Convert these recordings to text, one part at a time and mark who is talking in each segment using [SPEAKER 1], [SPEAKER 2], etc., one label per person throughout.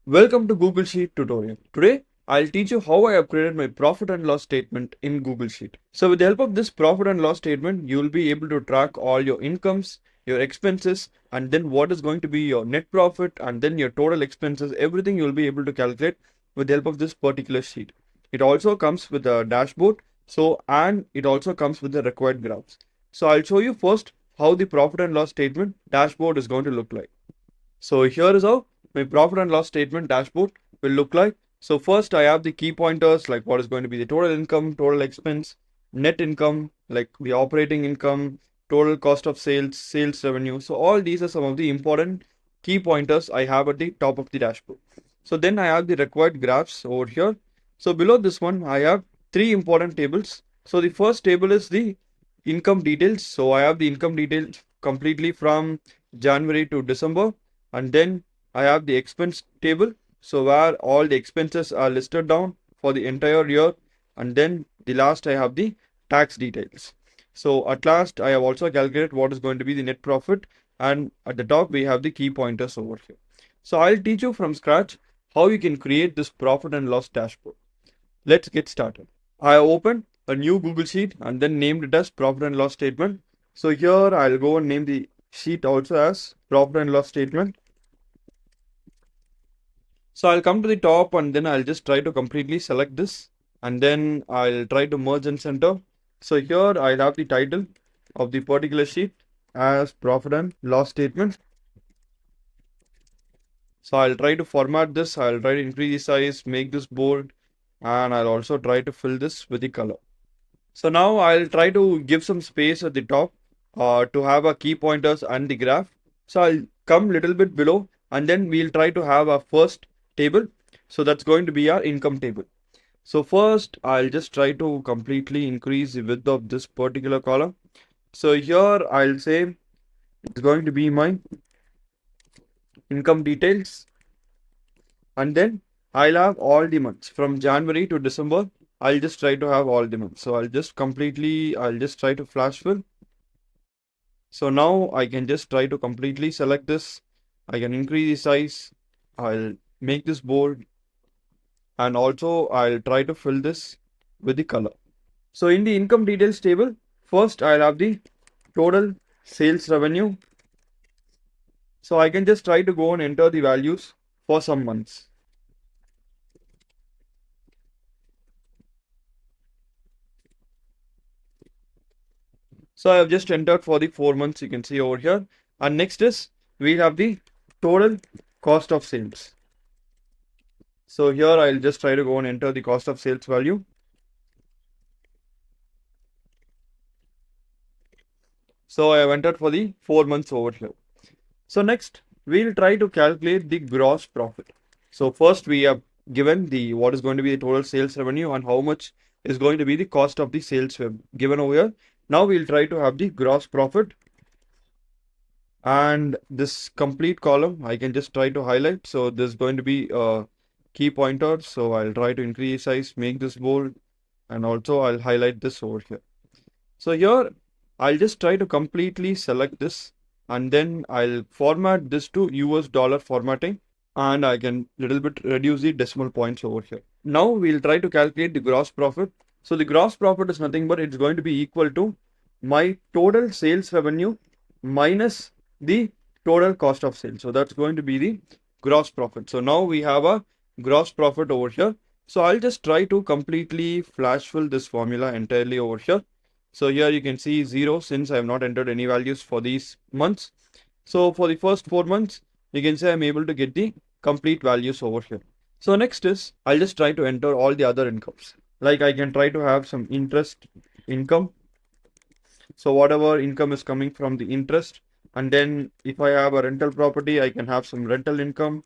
[SPEAKER 1] Welcome to Google Sheet tutorial. Today, I'll teach you how I have created my profit and loss statement in Google Sheet. So with the help of this profit and loss statement, you will be able to track all your incomes, your expenses, and then what is going to be your net profit and then your total expenses. Everything you will be able to calculate with the help of this particular sheet. It also comes with a dashboard. And it also comes with the required graphs. So I'll show you first how the profit and loss statement dashboard is going to look like. So here is how my profit and loss statement dashboard will look like. So first I have the key pointers like what is going to be the total income, total expense, net income, like the operating income, total cost of sales, sales revenue. So all these are some of the important key pointers I have at the top of the dashboard. So then I have the required graphs over here. So below this one, I have three important tables. So the first table is the income details. So I have the income details completely from January to December. And then I have the expense table, so where all the expenses are listed down for the entire year. And then the last I have the tax details. So at last I have also calculated what is going to be the net profit, and at the top we have the key pointers over here. So I'll teach you from scratch how you can create this profit and loss dashboard. Let's get started. I opened a new Google Sheet and then named it as profit and loss statement. So here I'll go and name the sheet also as profit and loss statement. So I'll come to the top and then I'll just try to completely select this and then I'll try to merge and center. So here I'll have the title of the particular sheet as profit and loss statement. So I'll try to format this. I'll try to increase the size, make this bold, and I'll also try to fill this with the color. So now I'll try to give some space at the top to have a key pointers and the graph. So I'll come little bit below and then we'll try to have our first table. So that's going to be our income table. So first I'll just try to completely increase the width of this particular column. So here I'll say it's going to be my income details, and then I'll have all the months from January to December. I'll just try to have all the months. So I'll just try to flash fill. So now I can just try to completely select this. I can increase the size. I'll make this bold, and also I'll try to fill this with the color. So in the income details table, first I'll have the total sales revenue. So I can just try to go and enter the values for some months. So I have just entered for the 4 months, you can see over here. And next is we have the total cost of sales. So here I'll just try to go and enter the cost of sales value. So I have entered for the 4 months over here. So next we'll try to calculate the gross profit. So first we have given the what is going to be the total sales revenue and how much is going to be the cost of the sales given over here. Now we'll try to have the gross profit, and this complete column I can just try to highlight. So this is going to be a key pointer. So I'll try to increase size, make this bold, and also I'll highlight this over here. So here I'll just try to completely select this and then I'll format this to US dollar formatting, and I can little bit reduce the decimal points over here. Now we'll try to calculate the gross profit. So the gross profit is nothing but it's going to be equal to my total sales revenue minus the total cost of sales. So that's going to be the gross profit. So now we have a gross profit over here. So I'll just try to completely flash fill this formula entirely over here. So here you can see 0 since I have not entered any values for these months. So for the first 4 months, you can say I'm able to get the complete values over here. So next is I'll just try to enter all the other incomes. Like I can try to have some interest income. So whatever income is coming from the interest, and then if I have a rental property, I can have some rental income,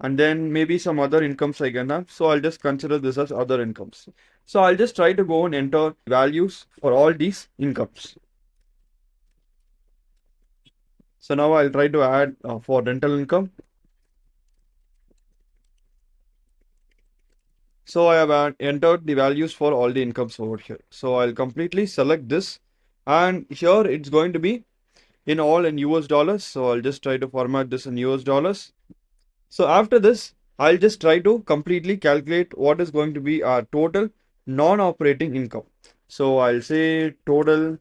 [SPEAKER 1] and then maybe some other incomes I can have. So I'll just consider this as other incomes. So I'll just try to go and enter values for all these incomes. So now I'll try to add for rental income. So I have entered the values for all the incomes over here. So I'll completely select this, and here it's going to be in all in US dollars. So I'll just try to format this in US dollars. So after this, I'll just try to completely calculate what is going to be our total non-operating income. So I'll say total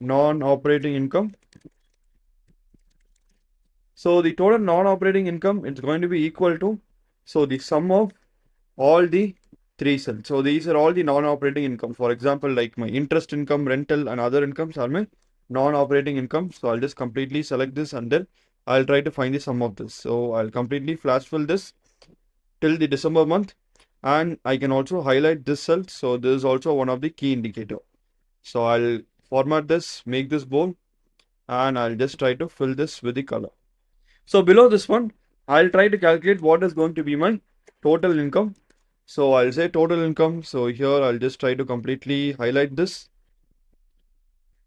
[SPEAKER 1] non-operating income. So the total non-operating income is going to be equal to, so the sum of all the three cells. So these are all the non-operating income. For example, like my interest income, rental, and other incomes are my non-operating income. So I'll just completely select this and then I'll try to find the sum of this. So I'll completely flash fill this till the December month, and I can also highlight this cell. So this is also one of the key indicator. So I'll format this, make this bold, and I'll just try to fill this with the color. So below this one, I'll try to calculate what is going to be my total income. So I'll say total income. So here I'll just try to completely highlight this.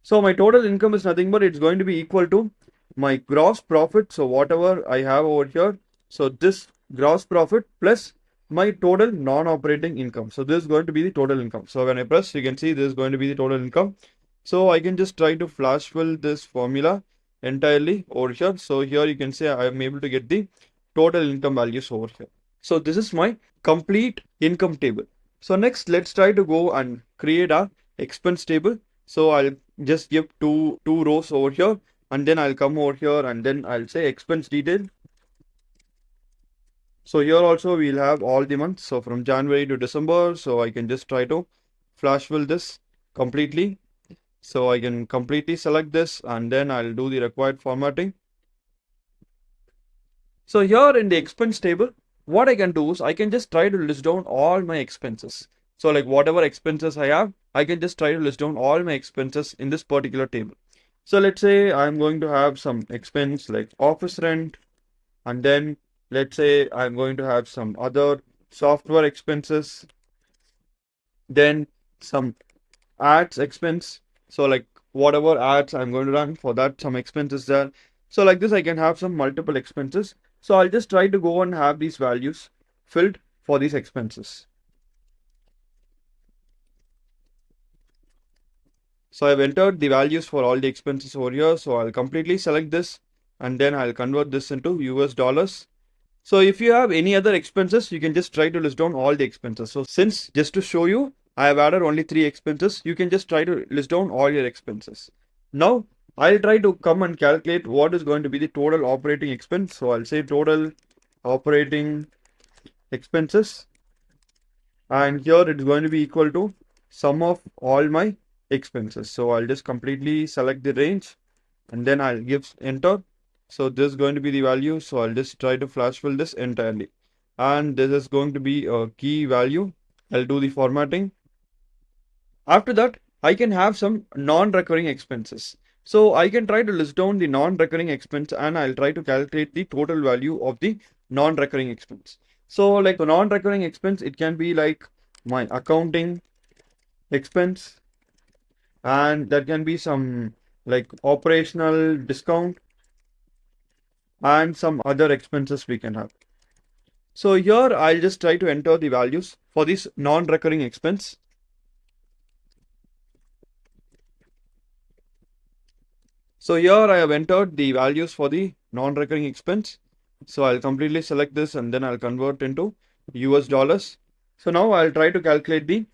[SPEAKER 1] So my total income is nothing but it's going to be equal to my gross profit. So whatever I have over here. So this gross profit plus my total non-operating income. So this is going to be the total income. So when I press, you can see this is going to be the total income. So I can just try to flash fill this formula entirely over here. So here you can say I am able to get the total income values over here. So this is my complete income table. So next, let's try to go and create a expense table. So I'll just give two rows over here, and then I'll come over here and then I'll say expense detail. So here also we'll have all the months. So from January to December. So I can just try to flash fill this completely. So I can completely select this and then I'll do the required formatting. So here in the expense table, what I can do is I can just try to list down all my expenses. So like whatever expenses I have, I can just try to list down all my expenses in this particular table. So let's say I'm going to have some expense like office rent, and then let's say I'm going to have some other software expenses, then some ads expense. So like whatever ads I'm going to run for that, some expenses there. So like this, I can have some multiple expenses. So I'll just try to go and have these values filled for these expenses. So I've entered the values for all the expenses over here. So I'll completely select this and then I'll convert this into US dollars. So if you have any other expenses, you can just try to list down all the expenses. So since just to show you, I have added only 3 expenses, you can just try to list down all your expenses. Now I'll try to come and calculate what is going to be the total operating expense. So I'll say total operating expenses, and here it's going to be equal to sum of all my expenses. So I'll just completely select the range and then I'll give enter. So this is going to be the value. So I'll just try to flash fill this entirely. And this is going to be a key value. I'll do the formatting. After that, I can have some non-recurring expenses. So I can try to list down the non-recurring expense and I'll try to calculate the total value of the non-recurring expense. So like the non-recurring expense, it can be like my accounting expense, and that can be some like operational discount and some other expenses we can have. So here I'll just try to enter the values for this non-recurring expense. So here I have entered the values for the non-recurring expense. So I'll completely select this and then I'll convert into US dollars. So now I'll try to calculate the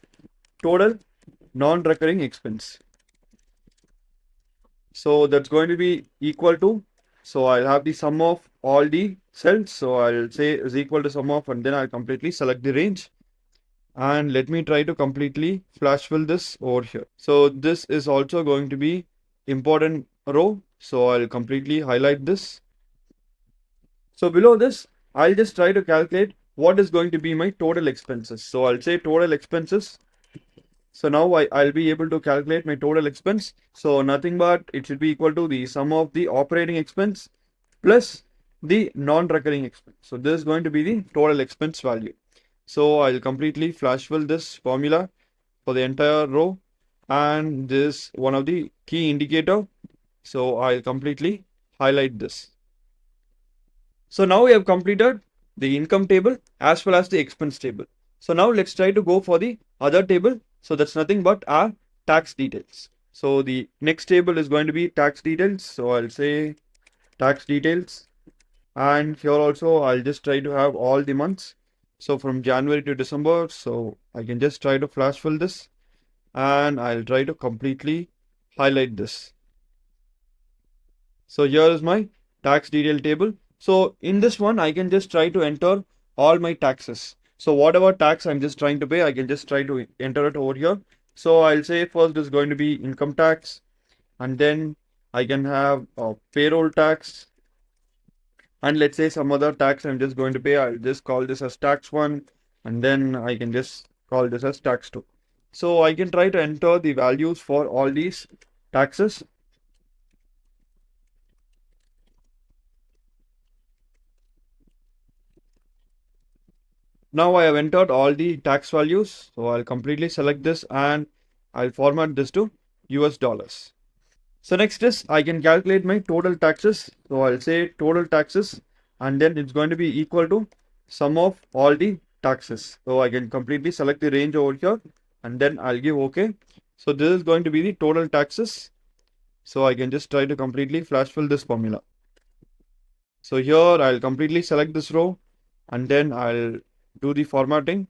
[SPEAKER 1] total non-recurring expense. So that's going to be equal to, so I'll have the sum of all the cells. So I'll say is equal to sum of, and then I'll completely select the range. And let me try to completely flash fill this over here. So this is also going to be important row. So I'll completely highlight this. So below this, I'll just try to calculate what is going to be my total expenses. So I'll say total expenses. So now I'll be able to calculate my total expense. So nothing but it should be equal to the sum of the operating expense plus the non-recurring expense. So this is going to be the total expense value. So I'll completely flash fill this formula for the entire row, and this one of the key indicator. So I'll completely highlight this. So now we have completed the income table as well as the expense table. So now let's try to go for the other table. So that's nothing but our tax details. So the next table is going to be tax details. So I'll say tax details. And here also I'll just try to have all the months. So from January to December, so I can just try to flash fill this, and I'll try to completely highlight this. So here is my tax detail table. So in this one, I can just try to enter all my taxes. So whatever tax I'm just trying to pay, I can just try to enter it over here. So I'll say first is going to be income tax, and then I can have payroll tax, and let's say some other tax I'm just going to pay. I'll just call this as tax 1, and then I can just call this as tax 2. So I can try to enter the values for all these taxes. Now I have entered all the tax values, so I'll completely select this and I'll format this to US dollars. So next is I can calculate my total taxes. So I'll say total taxes, and then it's going to be equal to sum of all the taxes. So I can completely select the range over here, and then I'll give OK. So this is going to be the total taxes. So I can just try to completely flash fill this formula. So here I'll completely select this row, and then I'll do the formatting.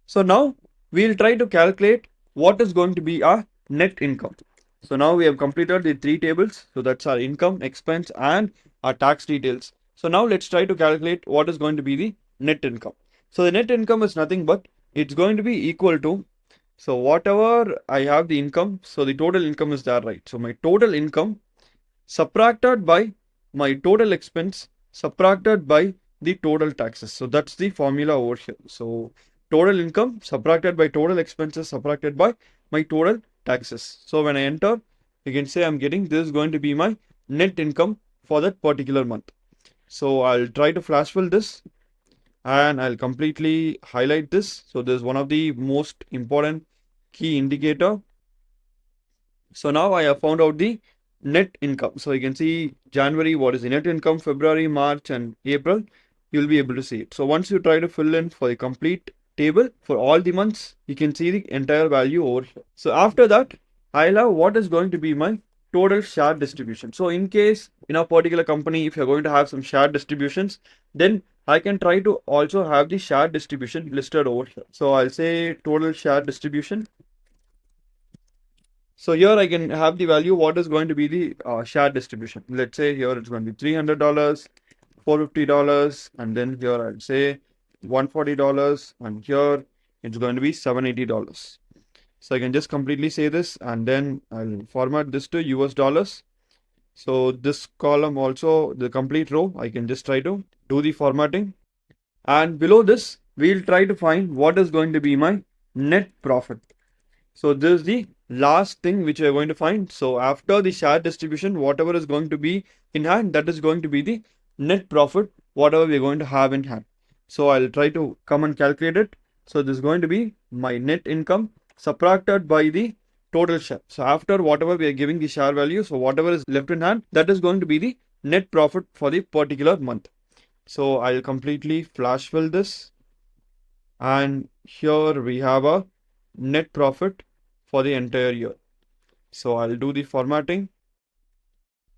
[SPEAKER 1] So now we'll try to calculate what is going to be our net income. So now we have completed the three tables. So that's our income, expense, and our tax details. So now let's try to calculate what is going to be the net income. So the net income is nothing but it's going to be equal to, so whatever I have the income, so the total income is there, right? So my total income subtracted by my total expense subtracted by the total taxes. So that's the formula over here. So total income subtracted by total expenses subtracted by my total taxes. So when I enter, you can say I'm getting this is going to be my net income for that particular month. So I'll try to flash fill this, and I'll completely highlight this. So this is one of the most important key indicator. So now I have found out the net income. So you can see January, what is the net income, February, March, and April. You'll be able to see it. So once you try to fill in for the complete table for all the months, you can see the entire value over here. So after that, I'll have what is going to be my total share distribution. So in case in a particular company, if you're going to have some share distributions, then I can try to also have the share distribution listed over here. So I'll say total share distribution. So here I can have the value what is going to be the share distribution. Let's say here it's going to be $300, $450, and then here I'll say $140, and here it's going to be $780. So I can just completely say this, and then I'll format this to US dollars. So this column also, the complete row, I can just try to do the formatting. And below this, we'll try to find what is going to be my net profit. So this is the last thing which we are going to find. So after the share distribution, whatever is going to be in hand, that is going to be the net profit, whatever we are going to have in hand. So I'll try to come and calculate it. So this is going to be my net income subtracted by the total share. So after whatever we are giving the share value, so whatever is left in hand, that is going to be the net profit for the particular month. So I'll completely flash fill this. And here we have a net profit for the entire year. So I'll do the formatting.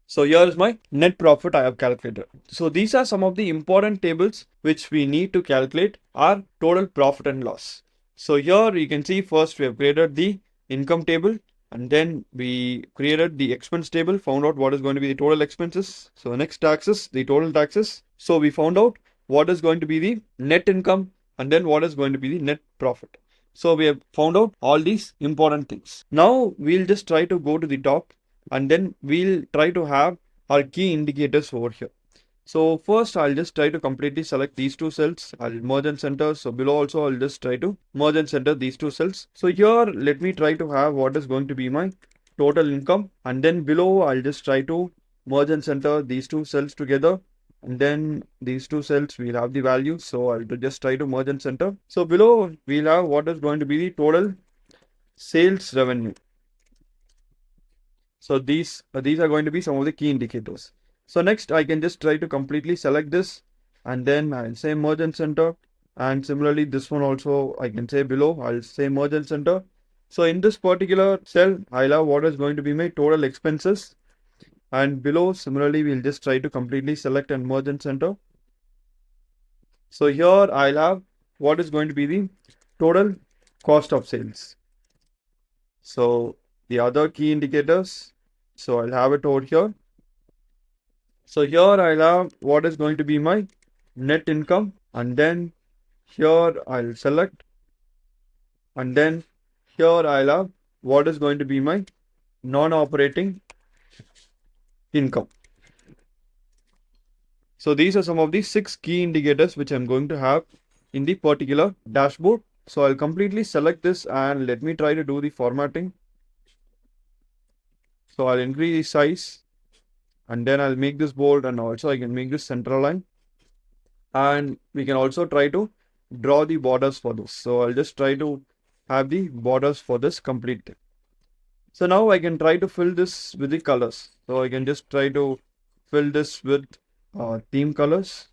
[SPEAKER 1] So here is my net profit I have calculated. So these are some of the important tables which we need to calculate our total profit and loss. So here you can see first we have created the income table, and then we created the expense table, found out what is going to be the total expenses. So next taxes, the total taxes. So we found out what is going to be the net income, and then what is going to be the net profit. So we have found out all these important things. Now we'll just try to go to the top, and then we'll try to have our key indicators over here. So first I'll just try to completely select these two cells. I'll merge and center. So below also I'll just try to merge and center these two cells. So here let me try to have what is going to be my total income, and then below I'll just try to merge and center these two cells together. And then these two cells we'll have the value. So I'll just try to merge and center. So below we'll have what is going to be the total sales revenue. So these are going to be some of the key indicators. So next I can just try to completely select this, and then I'll say merge and center. And similarly this one also I can say below, I'll say merge and center. So in this particular cell I'll have what is going to be my total expenses. And below, similarly, we'll just try to completely select and merge and center. So here I'll have what is going to be the total cost of sales. So the other key indicators, so I'll have it over here. So here I'll have what is going to be my net income, and then here I'll select, and then here I'll have what is going to be my non-operating income. So these are some of the 6 key indicators which I'm going to have in the particular dashboard. So I'll completely select this and let me try to do the formatting. So I'll increase the size and then I'll make this bold, and also I can make this center line. And we can also try to draw the borders for this. So I'll just try to have the borders for this complete thing. So now I can try to fill this with the colors. So I can just try to fill this with theme colors.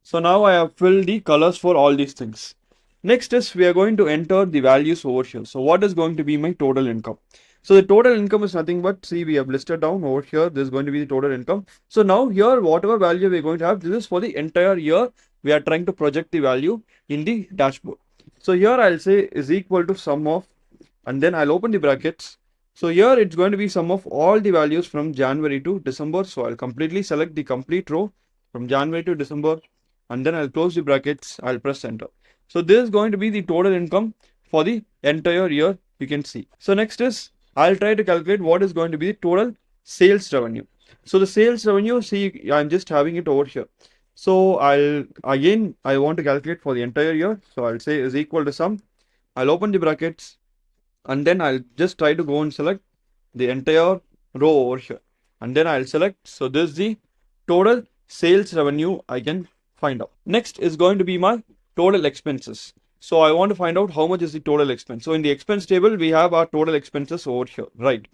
[SPEAKER 1] So now I have filled the colors for all these things. Next is we are going to enter the values over here. So what is going to be my total income? So the total income is nothing but, see, we have listed down over here. This is going to be the total income. So now here, whatever value we're going to have, this is for the entire year. We are trying to project the value in the dashboard. So here I'll say is equal to sum of, and then I'll open the brackets. So here it's going to be sum of all the values from January to December. So I'll completely select the complete row from January to December, and then I'll close the brackets. I'll press enter. So this is going to be the total income for the entire year, you can see. So next is I'll try to calculate what is going to be the total sales revenue. So the sales revenue, see, I'm just having it over here. So I want to calculate for the entire year. So I'll say is equal to sum. I'll open the brackets, and then I'll just try to go and select the entire row over here, and then I'll select. So this is the total sales revenue I can find out. Next is going to be my total expenses. So I want to find out how much is the total expense. So in the expense table, we have our total expenses over here, right?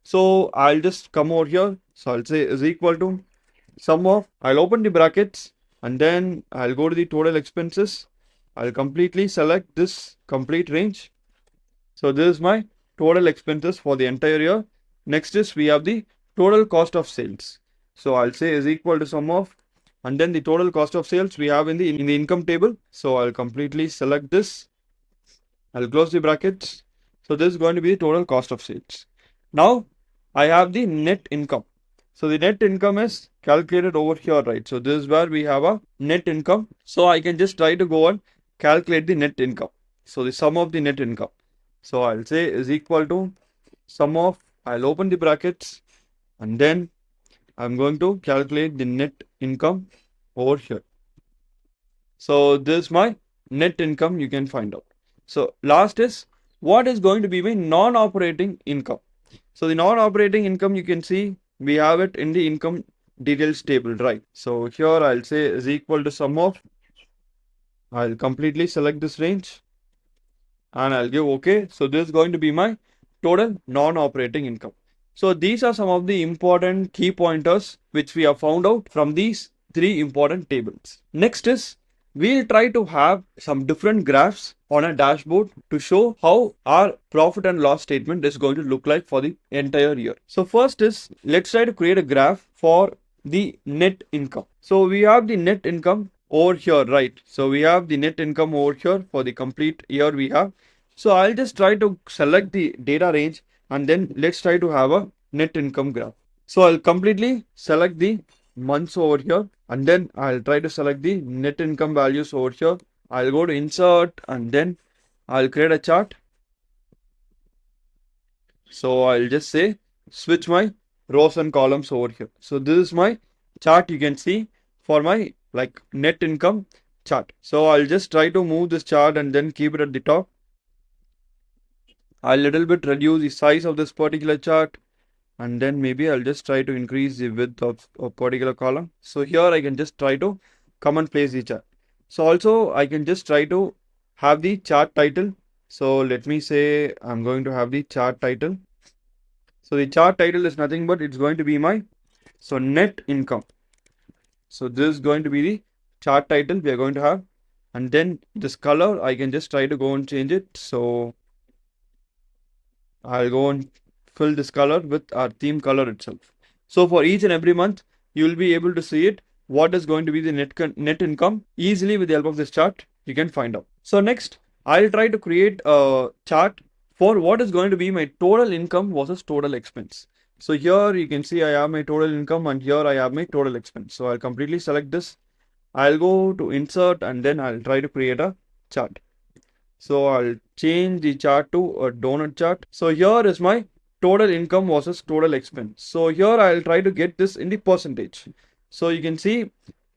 [SPEAKER 1] So I'll just come over here. So I'll say is equal to sum of, I'll open the brackets, and then I'll go to the total expenses. I'll completely select this complete range. So this is my total expenses for the entire year. Next is we have the total cost of sales. So I'll say is equal to sum of, and then the total cost of sales we have in the income table. So I'll completely select this. I'll close the brackets. So this is going to be the total cost of sales. Now I have the net income. So the net income is calculated over here, right? So this is where we have a net income. So I can just try to go and calculate the net income. So the sum of the net income. So I'll say is equal to sum of, I'll open the brackets, and then I'm going to calculate the net income over here. So this is my net income you can find out. So last is what is going to be my non-operating income. So the non-operating income, you can see we have it in the income details table, right? So here I'll say is equal to sum of, I'll completely select this range, and I'll give OK. So this is going to be my total non-operating income. So these are some of the important key pointers which we have found out from these 3 important tables. Next is we'll try to have some different graphs on a dashboard to show how our profit and loss statement is going to look like for the entire year. So first is let's try to create a graph for the net income. So we have the net income over here, right? So we have the net income over here for the complete year we have. So I'll just try to select the data range, and then let's try to have a net income graph. So I'll completely select the months over here, and then I'll try to select the net income values over here. I'll go to insert, and then I'll create a chart. So I'll just say switch my rows and columns over here. So this is my chart, you can see, for my like net income chart. So I'll just try to move this chart and then keep it at the top. I'll little bit reduce the size of this particular chart, and then maybe I'll just try to increase the width of a particular column. So here I can just try to come and place the chart. So also I can just try to have the chart title. So let me say I'm going to have the chart title. So the chart title is nothing but it's going to be my net income. So this is going to be the chart title we are going to have, and then this color I can just try to go and change it. So I'll go and fill this color with our theme color itself. So for each and every month, you will be able to see it. What is going to be the net income easily with the help of this chart, you can find out. So next, I'll try to create a chart for what is going to be my total income versus total expense. So here you can see I have my total income and here I have my total expense. So I'll completely select this. I'll go to insert and then I'll try to create a chart. So I'll change the chart to a donut chart. So here is my total income versus total expense. So here I'll try to get this in the percentage. So you can see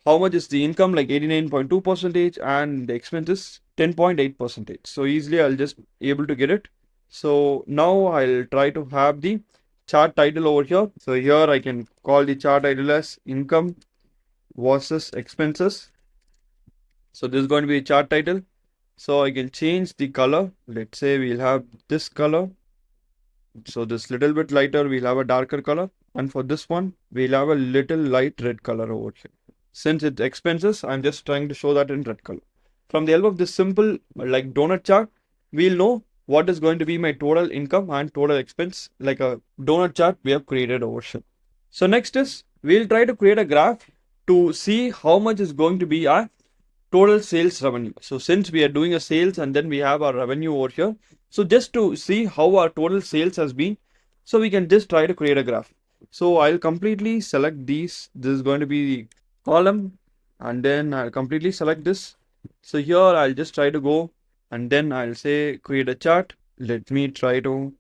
[SPEAKER 1] how much is the income, like 89.2 percentage, and the expense is 10.8 percentage. So easily I'll just able to get it. So now I'll try to have the chart title over here. So here I can call the chart title as income versus expenses. So this is going to be a chart title. So I can change the color. Let's say we'll have this color. So this little bit lighter, we'll have a darker color. And for this one, we'll have a little light red color over here. Since it's expenses, I'm just trying to show that in red color. From the help of this simple like donut chart, we'll know what is going to be my total income and total expense, like a donut chart we have created over here. So next is we'll try to create a graph to see how much is going to be our total sales revenue. So since we are doing a sales and then we have our revenue over here. So just to see how our total sales has been, so we can just try to create a graph. So I'll completely select these. This is going to be the column and then I'll completely select this. So here I'll just try to go and then I'll say create a chart. Let me try to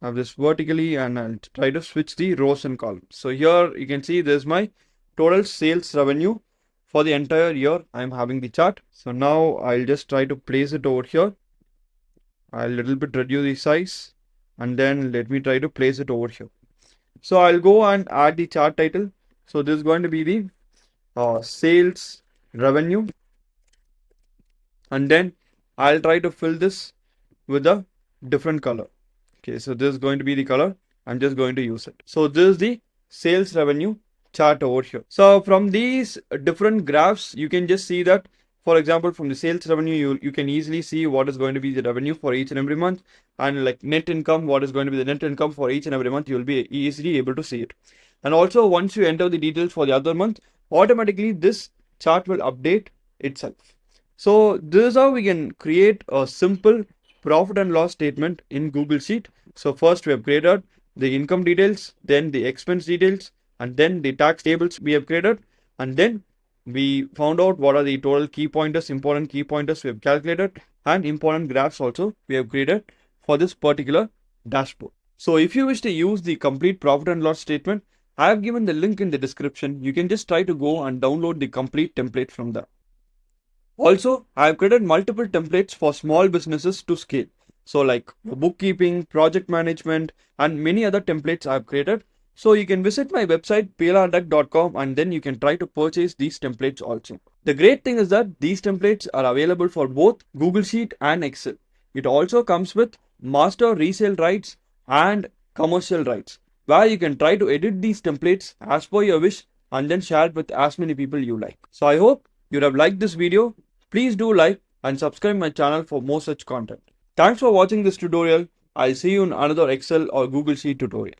[SPEAKER 1] have this vertically and I'll try to switch the rows and columns. So here you can see there's my total sales revenue for the entire year. I'm having the chart. So now I'll just try to place it over here. I'll little bit reduce the size and then let me try to place it over here. So I'll go and add the chart title. So this is going to be the sales revenue and then I'll try to fill this with a different color. Okay, so this is going to be the color. I'm just going to use it. So this is the sales revenue chart over here. So from these different graphs, you can just see that, for example, from the sales revenue, you can easily see what is going to be the revenue for each and every month, and like net income, what is going to be the net income for each and every month, you'll be easily able to see it. And also once you enter the details for the other month, automatically this chart will update itself. So this is how we can create a simple profit and loss statement in Google Sheet. So first we have created the income details, then the expense details, and then the tax tables we have created, and then we found out what are the total key pointers, important key pointers we have calculated, and important graphs also we have created for this particular dashboard. So if you wish to use the complete profit and loss statement, I have given the link in the description. You can just try to go and download the complete template from there. Also, I have created multiple templates for small businesses to scale. So like bookkeeping, project management, and many other templates I have created. So you can visit my website plrduck.com and then you can try to purchase these templates also. The great thing is that these templates are available for both Google Sheet and Excel. It also comes with master resale rights and commercial rights, where you can try to edit these templates as per your wish and then share it with as many people you like. So I hope you would have liked this video. Please do like and subscribe my channel for more such content. Thanks for watching this tutorial. I'll see you in another Excel or Google Sheet tutorial.